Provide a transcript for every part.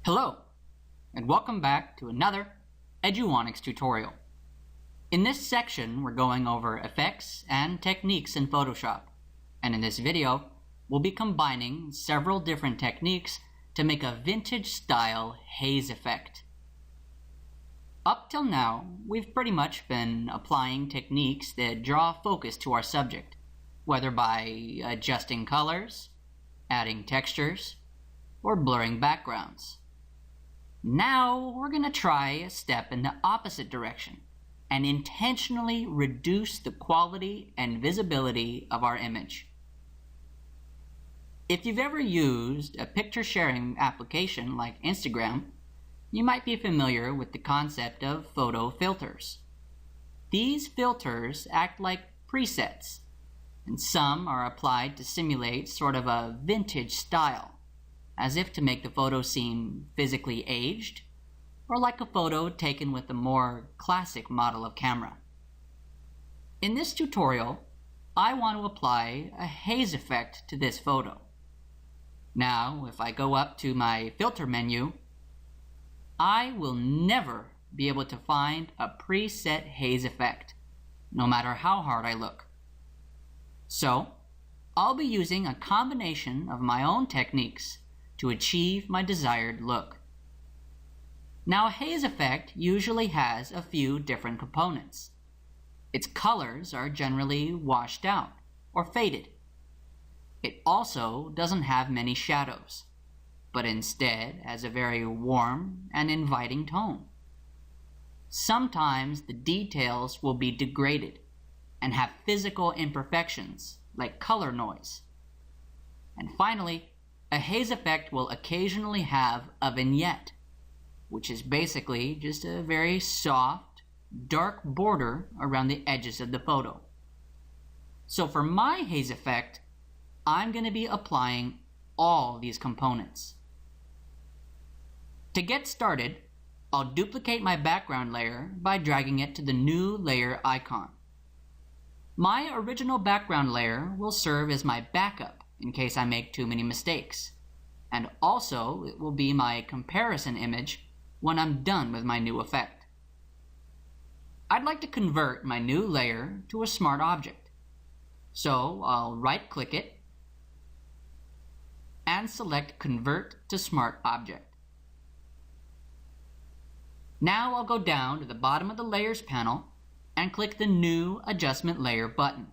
Hello, and welcome back to another Eduonics tutorial. In this section, we're going over effects and techniques in Photoshop. And in this video, we'll be combining several different techniques to make a vintage style haze effect. Up till now, we've pretty much been applying techniques that draw focus to our subject, whether by adjusting colors, adding textures, or blurring backgrounds. Now we're going to try a step in the opposite direction and intentionally reduce the quality and visibility of our image. If you've ever used a picture sharing application like Instagram, you might be familiar with the concept of photo filters. These filters act like presets, and some are applied to simulate sort of a vintage style, as if to make the photo seem physically aged, or like a photo taken with a more classic model of camera. In this tutorial, I want to apply a haze effect to this photo. Now, if I go up to my filter menu, I will never be able to find a preset haze effect, no matter how hard I look. So, I'll be using a combination of my own techniques to achieve my desired look. Now, a haze effect usually has a few different components. Its colors are generally washed out or faded. It also doesn't have many shadows, but instead has a very warm and inviting tone. Sometimes the details will be degraded and have physical imperfections like color noise. And finally, a haze effect will occasionally have a vignette, which is basically just a very soft, dark border around the edges of the photo. So for my haze effect, I'm going to be applying all these components. To get started, I'll duplicate my background layer by dragging it to the new layer icon. My original background layer will serve as my backup in case I make too many mistakes. And also, it will be my comparison image when I'm done with my new effect. I'd like to convert my new layer to a smart object. So I'll right-click it and select Convert to Smart Object. Now I'll go down to the bottom of the Layers panel and click the New Adjustment Layer button.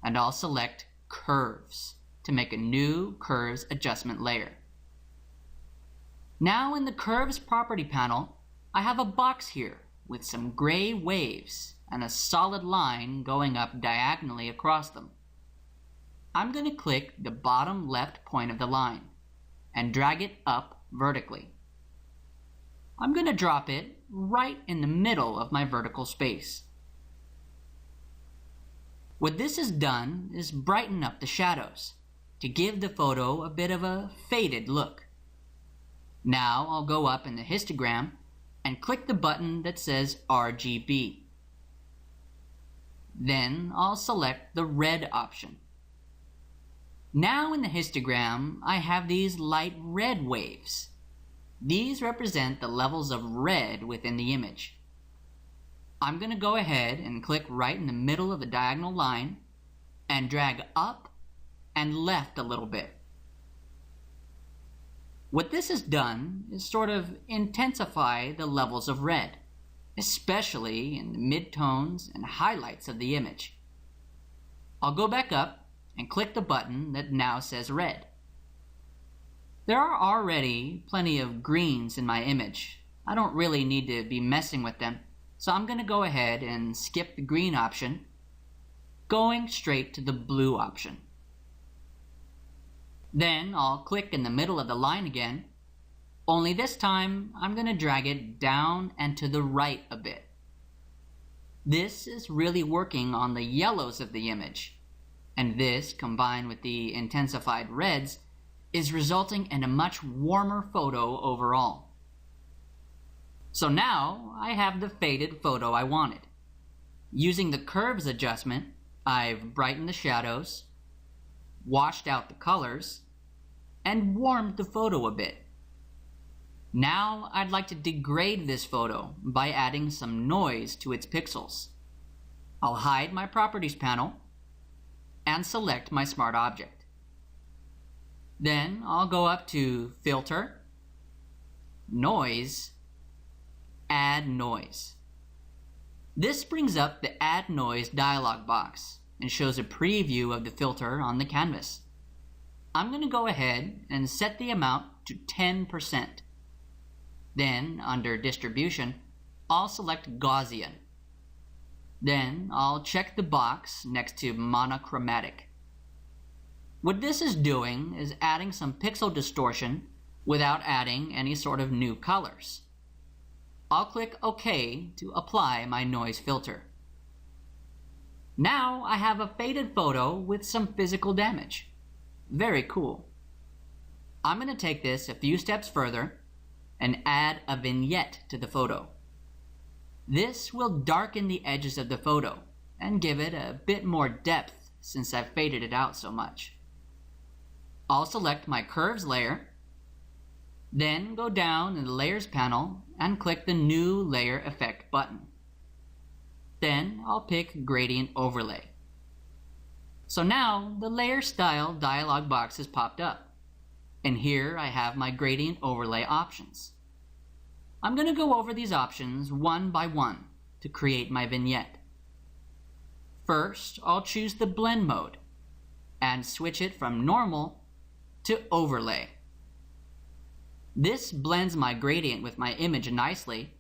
And I'll select Curves to make a new Curves adjustment layer. Now in the Curves property panel, I have a box here with some gray waves and a solid line going up diagonally across them. I'm going to click the bottom left point of the line and drag it up vertically. I'm going to drop it right in the middle of my vertical space. What this has done is brighten up the shadows to give the photo a bit of a faded look. Now I'll go up in the histogram and click the button that says RGB. Then I'll select the red option. Now in the histogram, I have these light red waves. These represent the levels of red within the image. I'm going to go ahead and click right in the middle of the diagonal line and drag up and left a little bit. What this has done is sort of intensify the levels of red, especially in the midtones and highlights of the image. I'll go back up and click the button that now says red. There are already plenty of greens in my image. I don't really need to be messing with them, so I'm going to go ahead and skip the green option, going straight to the blue option. Then I'll click in the middle of the line again, only this time I'm going to drag it down and to the right a bit. This is really working on the yellows of the image, and this, combined with the intensified reds, is resulting in a much warmer photo overall. So now I have the faded photo I wanted. Using the curves adjustment, I've brightened the shadows, washed out the colors, and warmed the photo a bit. Now I'd like to degrade this photo by adding some noise to its pixels. I'll hide my Properties panel and select my smart object. Then I'll go up to Filter, Noise, Add Noise. This brings up the Add Noise dialog box and shows a preview of the filter on the canvas. I'm going to go ahead and set the amount to 10%. Then, under Distribution, I'll select Gaussian. Then, I'll check the box next to Monochromatic. What this is doing is adding some pixel distortion without adding any sort of new colors. I'll click OK to apply my noise filter. Now I have a faded photo with some physical damage. Very cool. I'm going to take this a few steps further and add a vignette to the photo. This will darken the edges of the photo and give it a bit more depth since I've faded it out so much. I'll select my curves layer, then go down in the Layers panel and click the New Layer Effect button. Then I'll pick Gradient Overlay. So now the Layer Style dialog box has popped up, and here I have my Gradient Overlay options. I'm going to go over these options one by one to create my vignette. First, I'll choose the Blend mode and switch it from Normal to Overlay. This blends my gradient with my image nicely,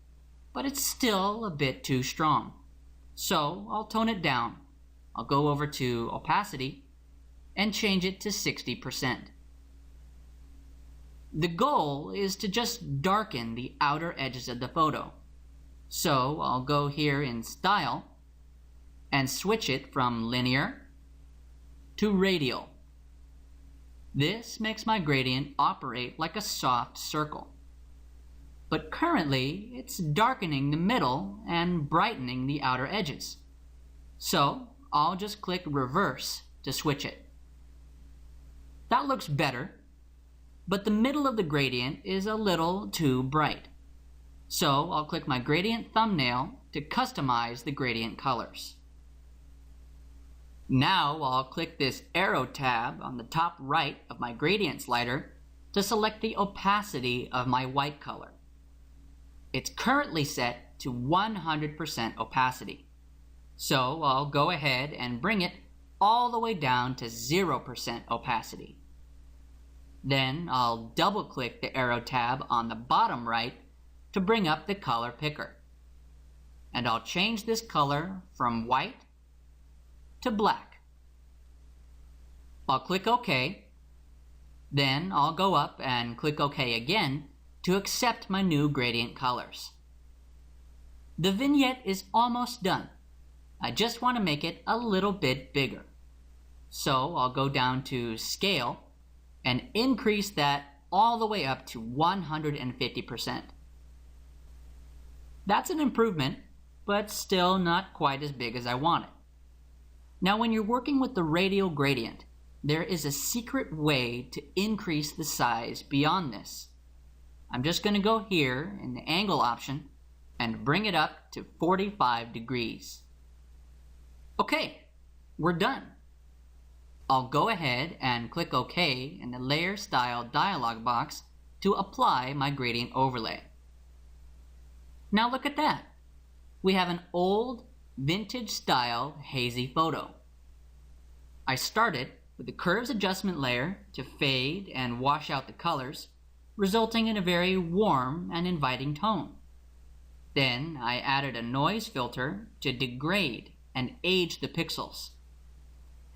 but it's still a bit too strong. So I'll tone it down. I'll go over to Opacity and change it to 60%. The goal is to just darken the outer edges of the photo. So I'll go here in Style and switch it from Linear to Radial. This makes my gradient operate like a soft circle. But currently, it's darkening the middle and brightening the outer edges. So I'll just click Reverse to switch it. That looks better, but the middle of the gradient is a little too bright. So I'll click my gradient thumbnail to customize the gradient colors. Now I'll click this arrow tab on the top right of my gradient slider to select the opacity of my white color. It's currently set to 100% opacity. So I'll go ahead and bring it all the way down to 0% opacity. Then I'll double click the arrow tab on the bottom right to bring up the color picker. And I'll change this color from white to black. I'll click OK. Then I'll go up and click OK again to accept my new gradient colors. The vignette is almost done. I just want to make it a little bit bigger. So I'll go down to Scale and increase that all the way up to 150%. That's an improvement, but still not quite as big as I wanted. Now when you're working with the radial gradient, there is a secret way to increase the size beyond this. I'm just going to go here in the angle option and bring it up to 45 degrees. Okay, we're done. I'll go ahead and click OK in the Layer Style dialog box to apply my gradient overlay. Now look at that. We have an old, vintage style hazy photo. I started with the curves adjustment layer to fade and wash out the colors, resulting in a very warm and inviting tone. Then I added a noise filter to degrade and age the pixels.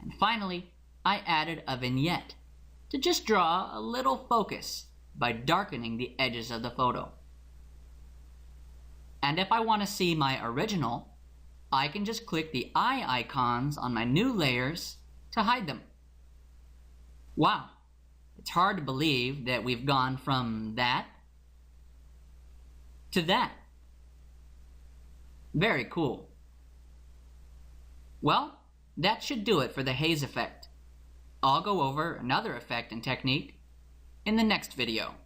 And finally, I added a vignette to just draw a little focus by darkening the edges of the photo. And if I want to see my original, I can just click the eye icons on my new layers to hide them. Wow, it's hard to believe that we've gone from that to that. Very cool. Well, that should do it for the haze effect. I'll go over another effect and technique in the next video.